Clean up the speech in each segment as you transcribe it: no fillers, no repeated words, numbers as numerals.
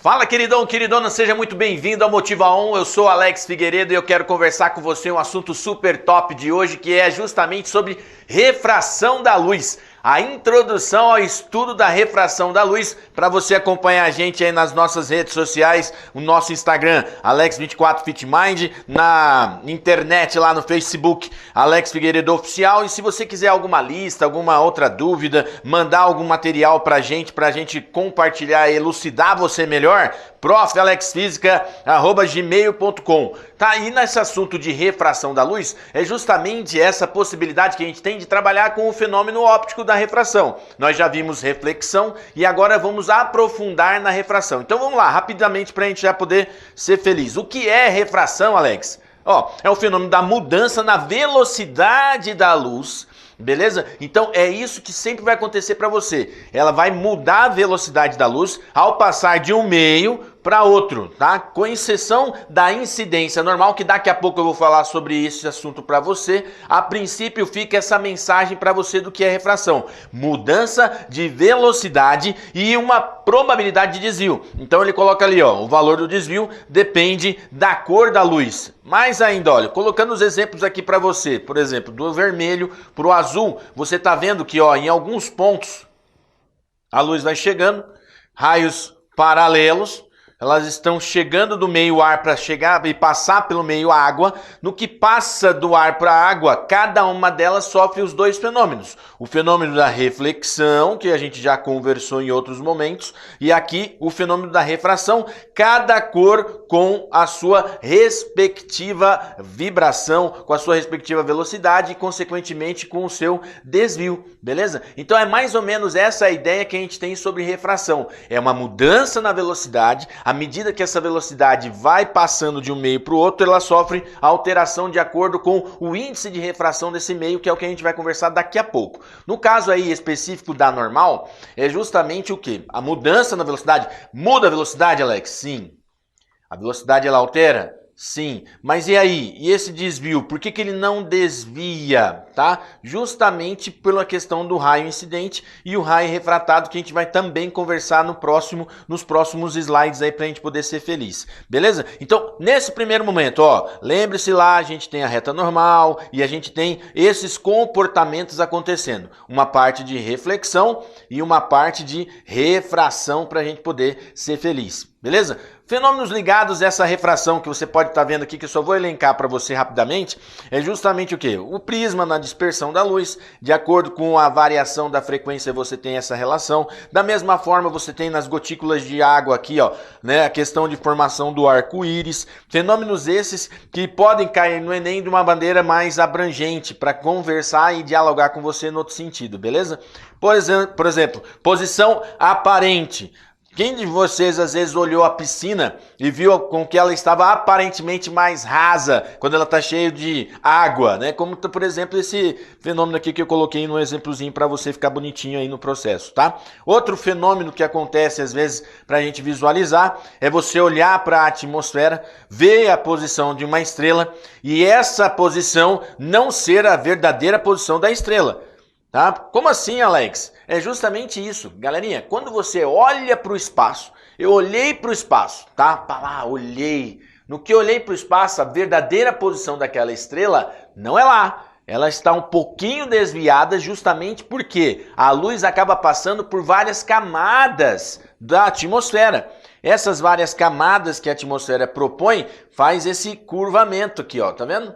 Fala, queridão, queridona, seja muito bem-vindo ao Motiva On. Eu sou Alex Figueiredo e eu quero conversar com você um assunto super top de hoje, que é justamente sobre refração da luz. A introdução ao estudo da refração da luz, para você acompanhar a gente aí nas nossas redes sociais, o nosso Instagram, Alex24FitMind, na internet lá no Facebook, Alex Figueiredo Oficial. E se você quiser alguma lista, alguma outra dúvida, mandar algum material pra gente compartilhar e elucidar você melhor, profalexfísica@gmail.com. Tá, e nesse assunto de refração da luz, é justamente essa possibilidade que a gente tem de trabalhar com o fenômeno óptico da refração. Nós já vimos reflexão e agora vamos aprofundar na refração. Então vamos lá, rapidamente, para a gente já poder ser feliz. O que é refração, Alex? É o fenômeno da mudança na velocidade da luz. Beleza? Então é isso que sempre vai acontecer para você. Ela vai mudar a velocidade da luz ao passar de um meio para outro, tá? Com exceção da incidência normal, que daqui a pouco eu vou falar sobre esse assunto para você. A princípio fica essa mensagem para você do que é refração: mudança de velocidade e uma probabilidade de desvio. Então ele coloca ali, o valor do desvio depende da cor da luz. Mais ainda, olha, colocando os exemplos aqui para você, por exemplo, do vermelho para o azul, você tá vendo que, em alguns pontos a luz vai chegando, raios paralelos, elas estão chegando do meio ar para chegar e passar pelo meio água. No que passa do ar para a água, cada uma delas sofre os dois fenômenos. O fenômeno da reflexão, que a gente já conversou em outros momentos, e aqui o fenômeno da refração, cada cor com a sua respectiva vibração, com a sua respectiva velocidade e, consequentemente, com o seu desvio, beleza? Então é mais ou menos essa a ideia que a gente tem sobre refração. É uma mudança na velocidade. À medida que essa velocidade vai passando de um meio para o outro, ela sofre alteração de acordo com o índice de refração desse meio, que é o que a gente vai conversar daqui a pouco. No caso aí específico da normal, é justamente o quê? A mudança na velocidade. Muda a velocidade, Alex? Sim. A velocidade ela altera? Sim, mas e aí? E esse desvio? Por que ele não desvia, tá? Justamente pela questão do raio incidente e o raio refratado, que a gente vai também conversar nos próximos slides aí pra gente poder ser feliz, beleza? Então, nesse primeiro momento, lembre-se lá, a gente tem a reta normal e a gente tem esses comportamentos acontecendo. Uma parte de reflexão e uma parte de refração pra gente poder ser feliz, beleza? Fenômenos ligados a essa refração que você pode estar vendo aqui, que eu só vou elencar para você rapidamente, é justamente o quê? O prisma na dispersão da luz. De acordo com a variação da frequência, você tem essa relação. Da mesma forma, você tem nas gotículas de água aqui, a questão de formação do arco-íris. Fenômenos esses que podem cair no Enem de uma maneira mais abrangente, para conversar e dialogar com você no outro sentido, beleza? Por exemplo, posição aparente. Quem de vocês às vezes olhou a piscina e viu com que ela estava aparentemente mais rasa quando ela está cheia de água, né? Como, por exemplo, esse fenômeno aqui que eu coloquei no exemplozinho para você ficar bonitinho aí no processo, tá? Outro fenômeno que acontece às vezes para a gente visualizar é você olhar para a atmosfera, ver a posição de uma estrela e essa posição não ser a verdadeira posição da estrela. Tá? Como assim, Alex? É justamente isso, galerinha. Quando você olha para o espaço, eu olhei para o espaço, tá? Olhei. No que eu olhei para o espaço, a verdadeira posição daquela estrela não é lá. Ela está um pouquinho desviada justamente porque a luz acaba passando por várias camadas da atmosfera. Essas várias camadas que a atmosfera propõe faz esse curvamento aqui, tá vendo?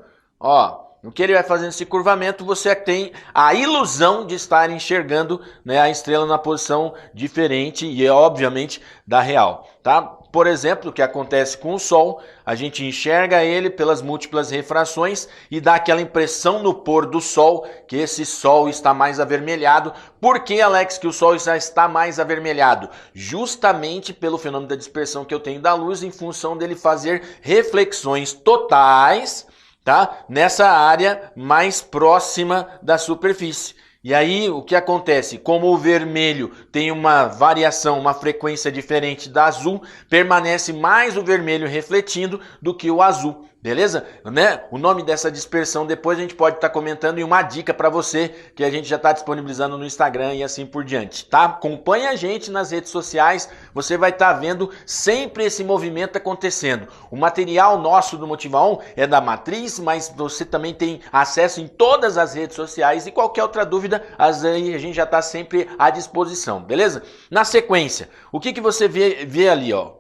No que ele vai fazendo esse curvamento, você tem a ilusão de estar enxergando, né, a estrela na posição diferente e obviamente da real, tá? Por exemplo, o que acontece com o Sol, a gente enxerga ele pelas múltiplas refrações e dá aquela impressão no pôr do Sol que esse Sol está mais avermelhado. Por que, Alex, que o Sol já está mais avermelhado? Justamente pelo fenômeno da dispersão que eu tenho da luz em função dele fazer reflexões totais, tá? Nessa área mais próxima da superfície. E aí o que acontece? Como o vermelho tem uma variação, uma frequência diferente da azul, permanece mais o vermelho refletindo do que o azul. Beleza? Né? O nome dessa dispersão depois a gente pode estar comentando, e uma dica para você que a gente já está disponibilizando no Instagram e assim por diante, tá? Acompanhe a gente nas redes sociais, você vai estar vendo sempre esse movimento acontecendo. O material nosso do Motiva On é da matriz, mas você também tem acesso em todas as redes sociais, e qualquer outra dúvida, a gente já está sempre à disposição, beleza? Na sequência, o que você vê ali, ó?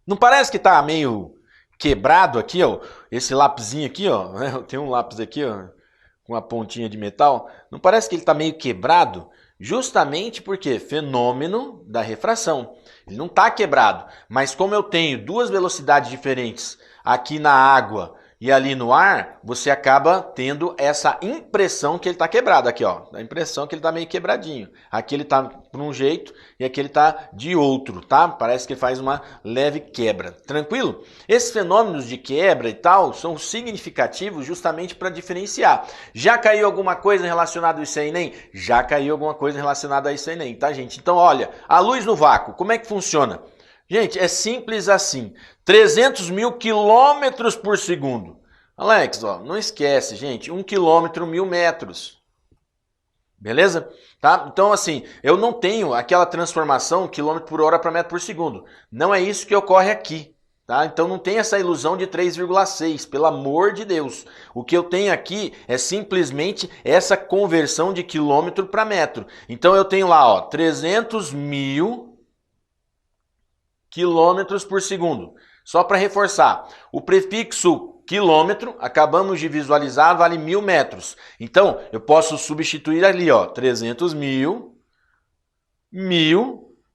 Não parece que tá meio quebrado aqui, ó, esse lapisinho aqui, ó, né? Tem um lápis aqui, ó, com a pontinha de metal. Não parece que ele está meio quebrado? Justamente porque fenômeno da refração. Ele não está quebrado, mas como eu tenho duas velocidades diferentes aqui na água e ali no ar, você acaba tendo essa impressão que ele está quebrado. Aqui, ó, a impressão que ele está meio quebradinho. Aqui ele está por um jeito e aqui ele está de outro, tá? Parece que ele faz uma leve quebra. Tranquilo? Esses fenômenos de quebra e tal são significativos justamente para diferenciar. Já caiu alguma coisa relacionada a isso aí, nem? Já caiu alguma coisa relacionada a isso aí, nem, tá, gente? Então, olha, a luz no vácuo, como é que funciona? Gente, é simples assim, 300 mil quilômetros por segundo. Alex, ó, não esquece, gente, 1 quilômetro, 1000 metros. Beleza? Tá? Então, assim, eu não tenho aquela transformação quilômetro por hora para metro por segundo. Não é isso que ocorre aqui. Tá? Então não tem essa ilusão de 3,6, pelo amor de Deus. O que eu tenho aqui é simplesmente essa conversão de quilômetro para metro. Então eu tenho lá, ó, 300 mil quilômetros por segundo. Só para reforçar, o prefixo quilômetro, acabamos de visualizar, vale 1000 metros. Então, eu posso substituir ali, ó, 300 mil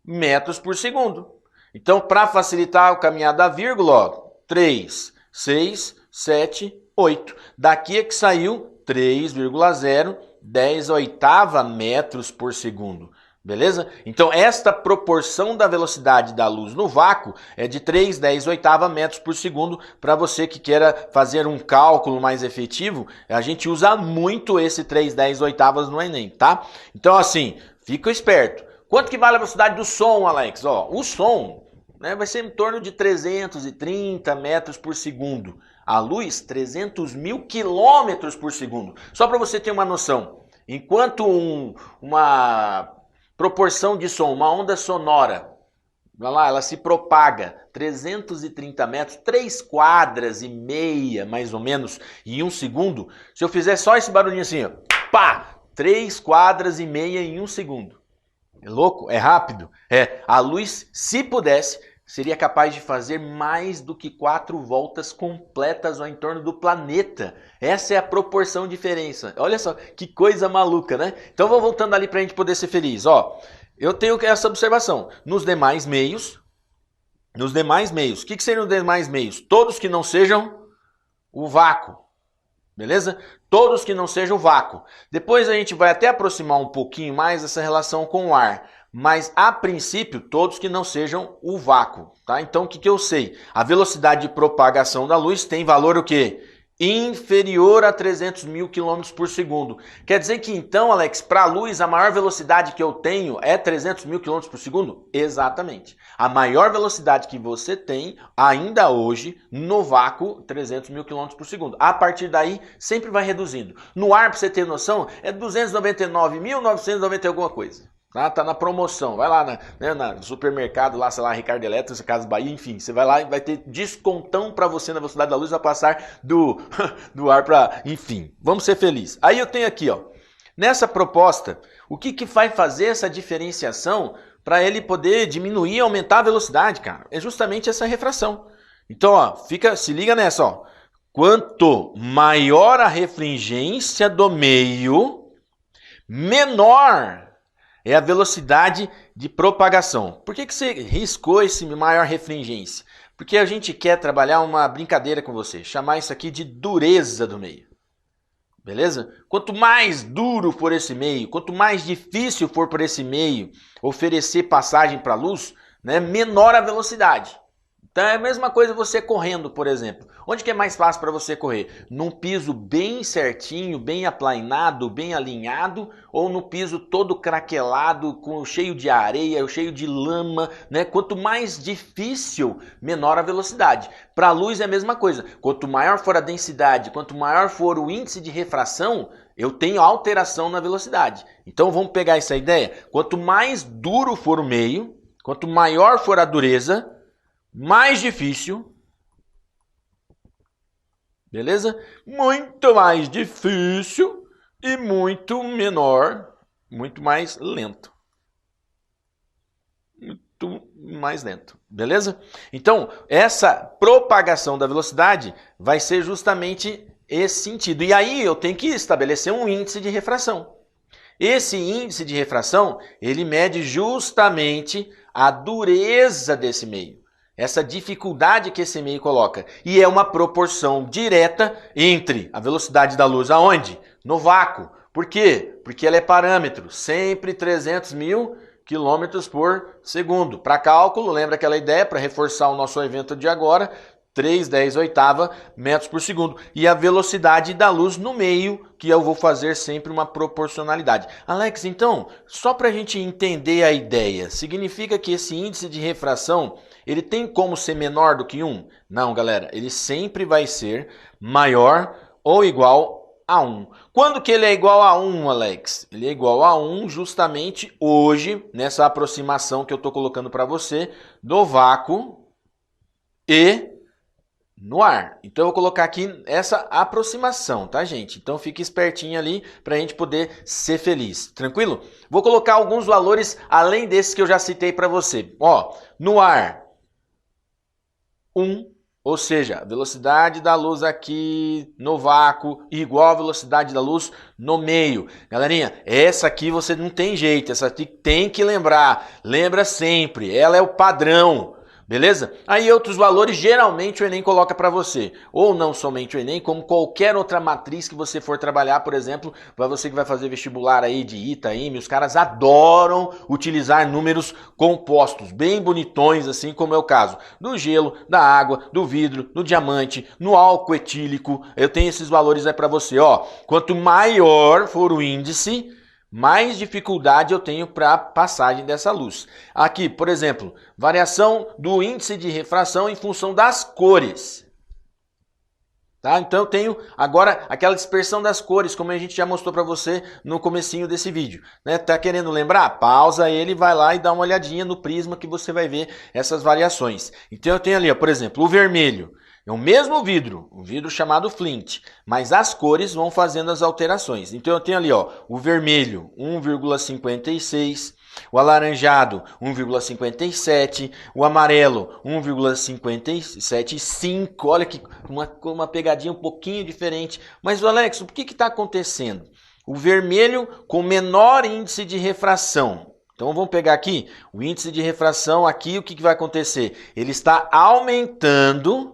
metros por segundo. Então, para facilitar o caminhar da vírgula, ó, 3, 6, 7, 8. Daqui é que saiu 3,010 oitava metros por segundo. Beleza? Então, esta proporção da velocidade da luz no vácuo é de 3,10 oitava metros por segundo. Para você que queira fazer um cálculo mais efetivo, a gente usa muito esse 3,10 oitavas no Enem, tá? Então, assim, fica esperto. Quanto que vale a velocidade do som, Alex? Ó, o som, né, vai ser em torno de 330 metros por segundo. A luz, 300 mil quilômetros por segundo. Só para você ter uma noção. Enquanto uma proporção de som, uma onda sonora, vai lá, ela se propaga 330 metros, 3 quadras e meia, mais ou menos, em 1 segundo. Se eu fizer só esse barulhinho assim, ó, pá, 3 quadras e meia em 1 segundo. É louco? É rápido? É. A luz, se pudesse, seria capaz de fazer mais do que 4 voltas completas ao entorno do planeta. Essa é a proporção de diferença. Olha só, que coisa maluca, né? Então vou voltando ali para a gente poder ser feliz. Ó, eu tenho essa observação. Nos demais meios, o que seriam os demais meios? Todos que não sejam o vácuo. Beleza? Todos que não sejam o vácuo. Depois a gente vai até aproximar um pouquinho mais essa relação com o ar. Mas, a princípio, todos que não sejam o vácuo, tá? Então, o que eu sei? A velocidade de propagação da luz tem valor o quê? Inferior a 300 mil quilômetros por segundo. Quer dizer que, então, Alex, para a luz, a maior velocidade que eu tenho é 300 mil quilômetros por segundo? Exatamente. A maior velocidade que você tem, ainda hoje, no vácuo, 300 mil quilômetros por segundo. A partir daí, sempre vai reduzindo. No ar, para você ter noção, é 299.990 alguma coisa. Tá na promoção, vai lá no supermercado, lá, sei lá, Ricardo Eletro, Casas Bahia, enfim, você vai lá e vai ter descontão para você na velocidade da luz, vai passar do ar para, enfim, vamos ser felizes. Aí eu tenho aqui, ó, nessa proposta, o que vai fazer essa diferenciação para ele poder diminuir e aumentar a velocidade, cara? É justamente essa refração. Então, ó, se liga nessa, ó. Quanto maior a refringência do meio, menor é a velocidade de propagação. Por que você riscou esse maior refringência? Porque a gente quer trabalhar uma brincadeira com você, chamar isso aqui de dureza do meio. Beleza? Quanto mais duro for esse meio, quanto mais difícil for por esse meio oferecer passagem para a luz, né, menor a velocidade. Então é a mesma coisa você correndo, por exemplo. Onde que é mais fácil para você correr? Num piso bem certinho, bem aplainado, bem alinhado, ou no piso todo craquelado, cheio de areia, cheio de lama, né? Quanto mais difícil, menor a velocidade. Para a luz é a mesma coisa. Quanto maior for a densidade, quanto maior for o índice de refração, eu tenho alteração na velocidade. Então vamos pegar essa ideia? Quanto mais duro for o meio, quanto maior for a dureza, mais difícil, beleza? Muito mais difícil e muito menor, muito mais lento. Muito mais lento, beleza? Então, essa propagação da velocidade vai ser justamente esse sentido. E aí eu tenho que estabelecer um índice de refração. Esse índice de refração, ele mede justamente a dureza desse meio. Essa dificuldade que esse meio coloca. E é uma proporção direta entre a velocidade da luz aonde? No vácuo. Por quê? Porque ela é parâmetro. Sempre 300 mil quilômetros por segundo. Para cálculo, lembra aquela ideia? Para reforçar o nosso evento de agora, 3/10 metros por segundo. E a velocidade da luz no meio, que eu vou fazer sempre uma proporcionalidade. Alex, então, só para a gente entender a ideia, significa que esse índice de refração, ele tem como ser menor do que 1? Não, galera, ele sempre vai ser maior ou igual a 1. Quando que ele é igual a 1, Alex? Ele é igual a 1 justamente hoje, nessa aproximação que eu estou colocando para você, do vácuo e no ar. Então eu vou colocar aqui essa aproximação, tá, gente? Então fique espertinho ali para a gente poder ser feliz. Tranquilo? Vou colocar alguns valores além desses que eu já citei para você. Ó, no ar, 1, ou seja, a velocidade da luz aqui no vácuo igual a velocidade da luz no meio. Galerinha, essa aqui você não tem jeito, essa aqui tem que lembrar. Lembra sempre, ela é o padrão. Beleza? Aí outros valores geralmente o Enem coloca para você. Ou não somente o Enem, como qualquer outra matriz que você for trabalhar, por exemplo, para você que vai fazer vestibular aí de ITA, IME, os caras adoram utilizar números compostos, bem bonitões, assim como é o caso do gelo, da água, do vidro, do diamante, no álcool etílico. Eu tenho esses valores aí para você, ó. Quanto maior for o índice, mais dificuldade eu tenho para a passagem dessa luz. Aqui, por exemplo, variação do índice de refração em função das cores. Tá? Então eu tenho agora aquela dispersão das cores, como a gente já mostrou para você no comecinho desse vídeo. Né? Tá querendo lembrar? Pausa ele, vai lá e dá uma olhadinha no prisma que você vai ver essas variações. Então eu tenho ali, ó, por exemplo, o vermelho. É o mesmo vidro, um vidro chamado flint, mas as cores vão fazendo as alterações. Então eu tenho ali, ó, o vermelho 1,56, o alaranjado 1,57, o amarelo 1,57,5. Olha que uma pegadinha um pouquinho diferente. Mas, Alex, o que está acontecendo? O vermelho com menor índice de refração. Então vamos pegar aqui o índice de refração aqui, o que vai acontecer? Ele está aumentando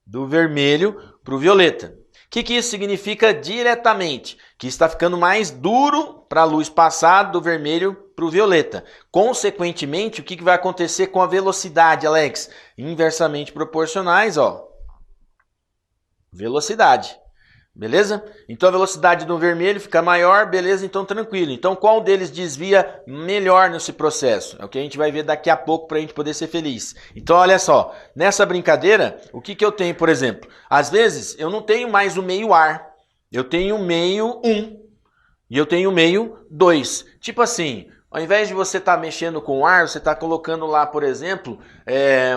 do vermelho para o violeta. O que isso significa diretamente? Que está ficando mais duro para a luz passar do vermelho para o violeta. Consequentemente, o que vai acontecer com a velocidade, Alex? Inversamente proporcionais, ó. Velocidade. Beleza? Então a velocidade do vermelho fica maior, beleza? Então tranquilo. Então qual deles desvia melhor nesse processo? É o que a gente vai ver daqui a pouco para a gente poder ser feliz. Então olha só, nessa brincadeira, o que eu tenho, por exemplo? Às vezes eu não tenho mais o meio ar, eu tenho o meio 1 e eu tenho o meio 2. Tipo assim, ao invés de você estar mexendo com ar, você está colocando lá, por exemplo,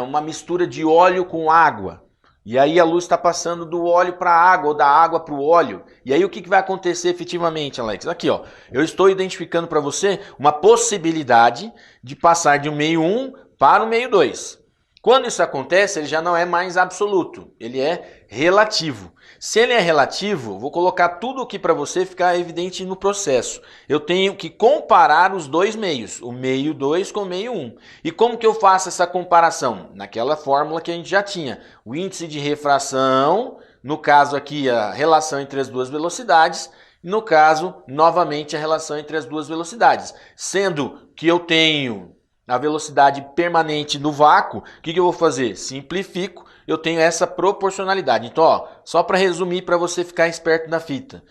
uma mistura de óleo com água. E aí a luz está passando do óleo para a água, ou da água para o óleo. E aí o que vai acontecer efetivamente, Alex? Aqui, ó, eu estou identificando para você uma possibilidade de passar de um meio 1 para o meio 2. Quando isso acontece, ele já não é mais absoluto, ele é relativo. Se ele é relativo, vou colocar tudo aqui para você ficar evidente no processo. Eu tenho que comparar os dois meios, o meio 2 com o meio 1. E como que eu faço essa comparação? Naquela fórmula que a gente já tinha. O índice de refração, no caso aqui a relação entre as duas velocidades, no caso, novamente, a relação entre as duas velocidades. Sendo que eu tenho a velocidade permanente no vácuo, o que eu vou fazer? Simplifico, eu tenho essa proporcionalidade. Então, ó, só para resumir, para você ficar esperto na fita.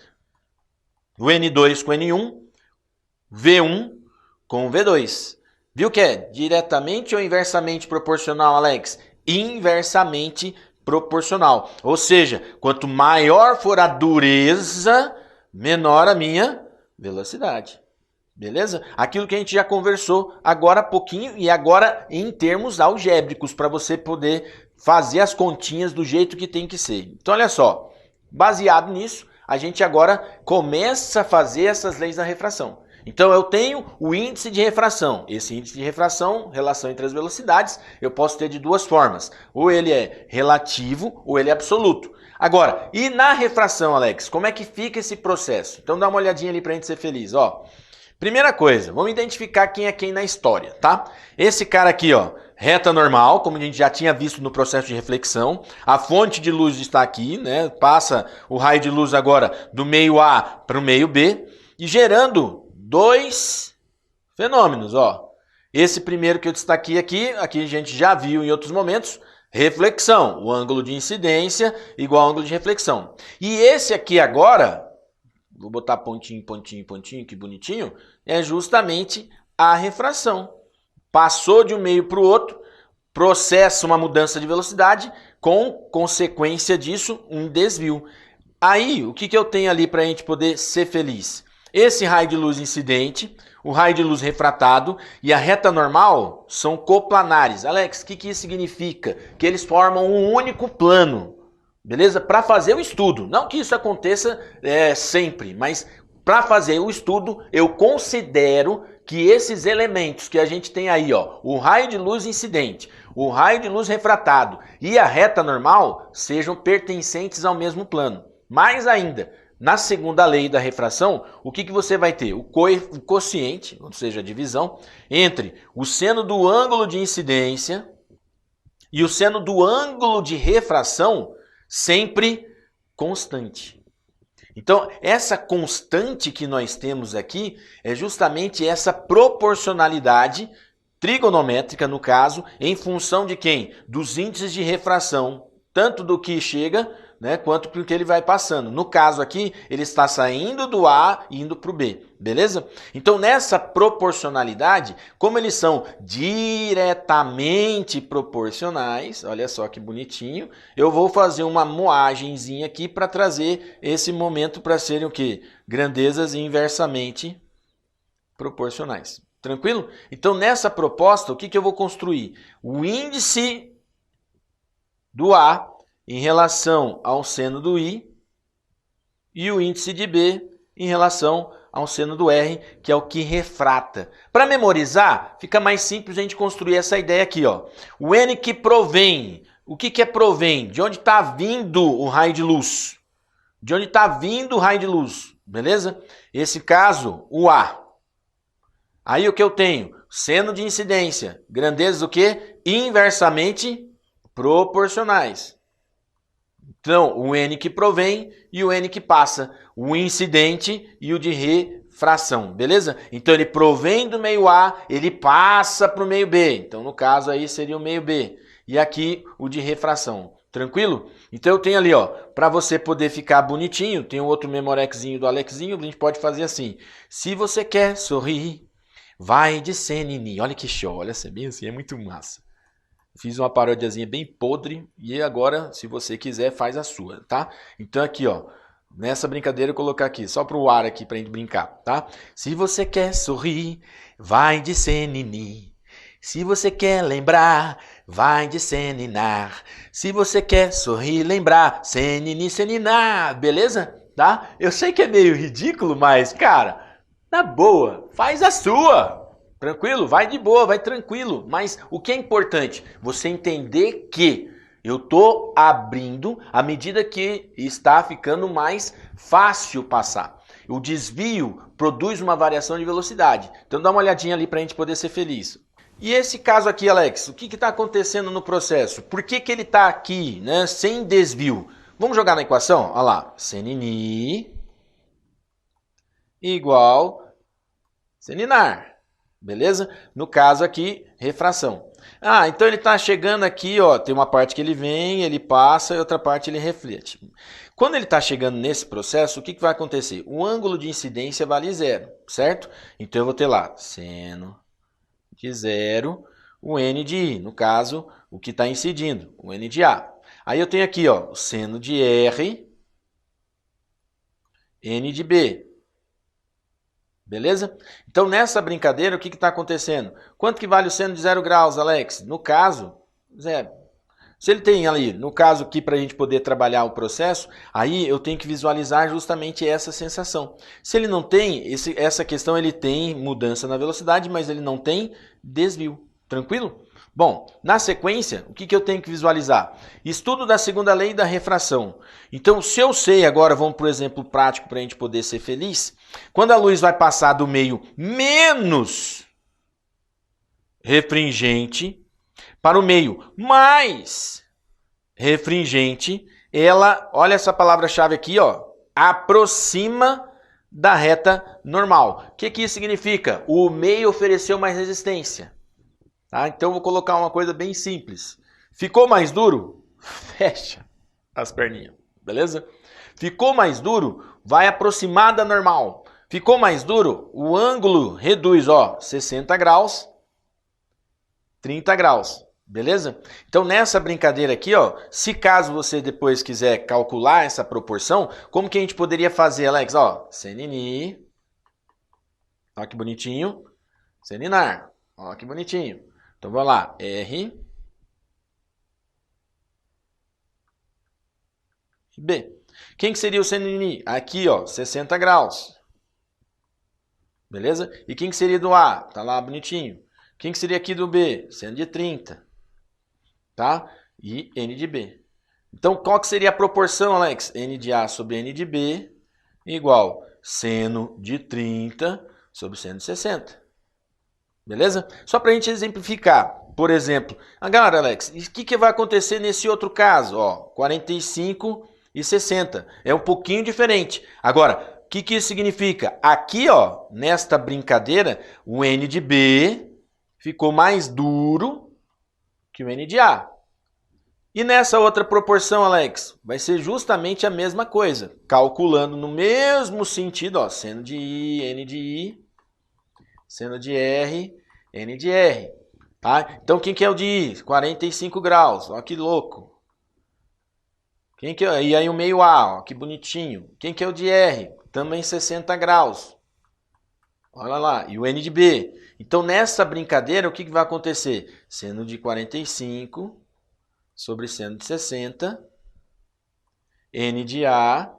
O N2 com N1, V1 com V2. Viu que é diretamente ou inversamente proporcional, Alex? Inversamente proporcional. Ou seja, quanto maior for a dureza, menor a minha velocidade. Beleza? Aquilo que a gente já conversou agora há pouquinho e agora em termos algébricos, para você poder fazer as continhas do jeito que tem que ser. Então, olha só. Baseado nisso, a gente agora começa a fazer essas leis da refração. Então, eu tenho o índice de refração. Esse índice de refração, relação entre as velocidades, eu posso ter de duas formas. Ou ele é relativo, ou ele é absoluto. Agora, e na refração, Alex? Como é que fica esse processo? Então, dá uma olhadinha ali para a gente ser feliz. Ó, primeira coisa, vamos identificar quem é quem na história, tá? Esse cara aqui, ó, reta normal, como a gente já tinha visto no processo de reflexão. A fonte de luz está aqui, né? Passa o raio de luz agora do meio A para o meio B e gerando dois fenômenos, ó. Esse primeiro que eu destaquei aqui a gente já viu em outros momentos, reflexão, o ângulo de incidência igual ao ângulo de reflexão. E esse aqui agora, vou botar pontinho, pontinho, pontinho, que bonitinho, é justamente a refração. Passou de um meio para o outro, processa uma mudança de velocidade, com consequência disso, um desvio. Aí, o que eu tenho ali para a gente poder ser feliz? Esse raio de luz incidente, o raio de luz refratado e a reta normal são coplanares. Alex, o que isso significa? Que eles formam um único plano, beleza? Para fazer o estudo. Não que isso aconteça sempre, mas para fazer o estudo, eu considero que esses elementos que a gente tem aí, ó, o raio de luz incidente, o raio de luz refratado e a reta normal sejam pertencentes ao mesmo plano. Mais ainda, na segunda lei da refração, o que você vai ter? O quociente, ou seja, a divisão, entre o seno do ângulo de incidência e o seno do ângulo de refração sempre constante. Então, essa constante que nós temos aqui é justamente essa proporcionalidade trigonométrica, no caso, em função de quem? Dos índices de refração, tanto do que chega, né, quanto para o que ele vai passando. No caso aqui, ele está saindo do A e indo para o B, beleza? Então, nessa proporcionalidade, como eles são diretamente proporcionais, olha só que bonitinho, eu vou fazer uma moagenzinha aqui para trazer esse momento para serem o quê? Grandezas inversamente proporcionais. Tranquilo? Então, nessa proposta, o que eu vou construir? O índice do A em relação ao seno do I e o índice de B em relação ao seno do R, que é o que refrata. Para memorizar, fica mais simples a gente construir essa ideia aqui, ó. O N que provém. O que é provém? De onde está vindo o raio de luz? De onde está vindo o raio de luz? Beleza? Esse caso, o A. Aí o que eu tenho? Seno de incidência. Grandezas o quê? Inversamente proporcionais. Então, o N que provém e o N que passa. O incidente e o de refração, beleza? Então, ele provém do meio A, ele passa para o meio B. Então, no caso aí, seria o meio B. E aqui, o de refração. Tranquilo? Então, eu tenho ali, ó, para você poder ficar bonitinho, tem um outro memorexinho do Alexinho, a gente pode fazer assim. Se você quer sorrir, vai de Senini. Olha que show, olha, bem assim, é muito massa. Fiz uma parodiazinha bem podre e agora, se você quiser, faz a sua, tá? Então aqui, ó, nessa brincadeira eu vou colocar aqui, só pro ar aqui pra gente brincar, tá? Se você quer sorrir, vai de Senini. Se você quer lembrar, vai de Seninar. Se você quer sorrir, lembrar, Senini, Seninar, beleza? Tá? Eu sei que é meio ridículo, mas, cara, na boa, faz a sua. Tranquilo? Vai de boa, vai tranquilo. Mas o que é importante? Você entender que eu estou abrindo à medida que está ficando mais fácil passar. O desvio produz uma variação de velocidade. Então dá uma olhadinha ali para a gente poder ser feliz. E esse caso aqui, Alex, o que está acontecendo no processo? Por que ele está aqui, né, sem desvio? Vamos jogar na equação? Olha lá. Senini igual Seninar. Beleza? No caso aqui, refração. Ah, então ele está chegando aqui, ó, tem uma parte que ele vem, ele passa e outra parte ele reflete. Quando ele está chegando nesse processo, o que vai acontecer? O ângulo de incidência vale zero, certo? Então eu vou ter lá seno de zero, o N de I, no caso, o que está incidindo, o N de A. Aí eu tenho aqui, ó, o seno de R, N de B. Beleza? Então, nessa brincadeira, o que está acontecendo? Quanto que vale o seno de 0 graus, Alex? No caso, zero. Se ele tem ali, no caso aqui, para a gente poder trabalhar o processo, aí eu tenho que visualizar justamente essa sensação. Se ele não tem, essa questão ele tem mudança na velocidade, mas ele não tem desvio. Tranquilo? Bom, na sequência, o que eu tenho que visualizar? Estudo da segunda lei da refração. Então, se eu sei agora, vamos para o exemplo prático para a gente poder ser feliz, quando a luz vai passar do meio menos refringente para o meio mais refringente, ela, olha essa palavra-chave aqui, ó, aproxima da reta normal. O que isso significa? O meio ofereceu mais resistência. Tá? Então, eu vou colocar uma coisa bem simples. Ficou mais duro? Fecha as perninhas, beleza? Ficou mais duro? Vai aproximar da normal. Ficou mais duro? O ângulo reduz, ó, 60 graus, 30 graus, beleza? Então, nessa brincadeira aqui, ó, se caso você depois quiser calcular essa proporção, como que a gente poderia fazer, Alex? Ó, senini, ó que bonitinho, seninar, ó que bonitinho. Então, vamos lá, R e B. Quem que seria o senini? Aqui, ó, 60 graus. Beleza? E quem que seria do A? Tá lá, bonitinho. Quem que seria aqui do B? Seno de 30. Tá? E N de B. Então, qual que seria a proporção, Alex? N de A sobre N de B igual seno de 30 sobre seno de 60. Beleza? Só para a gente exemplificar. Por exemplo, agora, Alex, o que vai acontecer nesse outro caso? Ó, 45 e 60. É um pouquinho diferente. Agora, o que isso significa? Aqui, ó, nesta brincadeira, o N de B ficou mais duro que o N de A. E nessa outra proporção, Alex, vai ser justamente a mesma coisa. Calculando no mesmo sentido, ó, seno de I, N de I, seno de R, N de R. Tá? Então, quem que é o de I? 45 graus. Ó, que louco. Quem que é? E aí o meio A, ó, que bonitinho. Quem que é o de R? Também 60 graus. Olha lá. E o N de B. Então, nessa brincadeira, o que vai acontecer? Seno de 45 sobre seno de 60. N de A.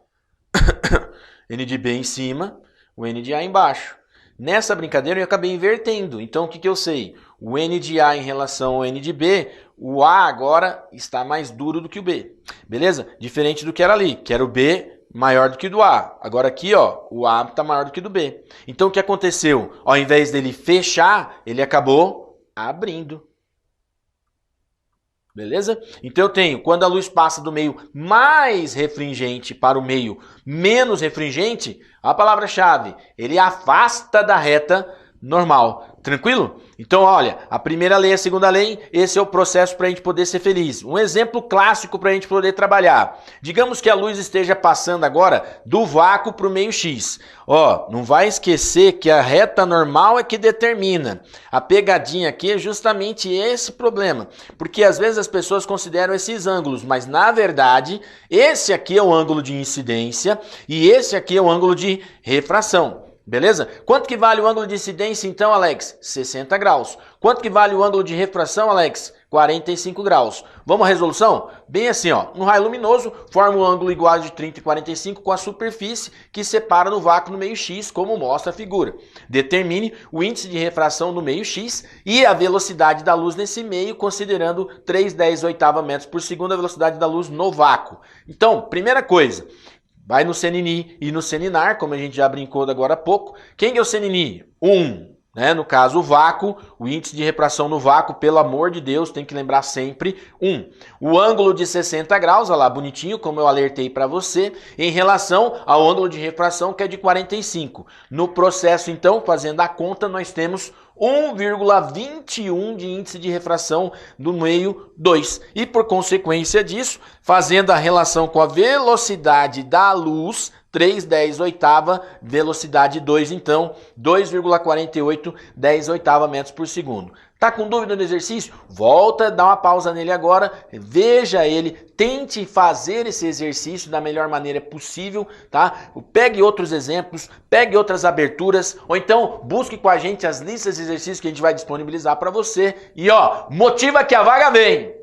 N de B em cima. O N de A embaixo. Nessa brincadeira eu acabei invertendo. Então o que eu sei? O N de A em relação ao N de B, o A agora está mais duro do que o B. Beleza? Diferente do que era ali, que era o B maior do que o do A. Agora aqui, ó, o A está maior do que o do B. Então o que aconteceu? Ao invés dele fechar, ele acabou abrindo. Beleza? Então eu tenho, quando a luz passa do meio mais refringente para o meio menos refringente, a palavra-chave, ele afasta da reta normal. Tranquilo? Então, olha, a primeira lei e a segunda lei, esse é o processo para a gente poder ser feliz. Um exemplo clássico para a gente poder trabalhar. Digamos que a luz esteja passando agora do vácuo para o meio X. Ó, não vai esquecer que a reta normal é que determina. A pegadinha aqui é justamente esse problema. Porque às vezes as pessoas consideram esses ângulos, mas na verdade, esse aqui é o ângulo de incidência e esse aqui é o ângulo de refração. Beleza? Quanto que vale o ângulo de incidência então, Alex? 60 graus. Quanto que vale o ângulo de refração, Alex? 45 graus. Vamos à resolução? Bem assim, ó. No raio luminoso, forma um ângulo igual de 30 e 45 com a superfície que separa no vácuo no meio X, como mostra a figura. Determine o índice de refração no meio X e a velocidade da luz nesse meio, considerando 3/10 metros por segundo a velocidade da luz no vácuo. Então, primeira coisa, vai no senini e no seninar, como a gente já brincou agora há pouco. Quem é o senini? 1, né? No caso, o vácuo, o índice de refração no vácuo, pelo amor de Deus, tem que lembrar sempre 1. O ângulo de 60 graus, olha lá, bonitinho, como eu alertei para você, em relação ao ângulo de refração, que é de 45. No processo, então, fazendo a conta, nós temos 1,21 de índice de refração do meio 2. E por consequência disso, fazendo a relação com a velocidade da luz, 3/10/8, velocidade 2, então 2,48 metros por segundo. Tá com dúvida no exercício? Volta, dá uma pausa nele agora, veja ele, tente fazer esse exercício da melhor maneira possível, tá? Pegue outros exemplos, pegue outras aberturas, ou então busque com a gente as listas de exercícios que a gente vai disponibilizar para você. E ó, motiva que a vaga vem!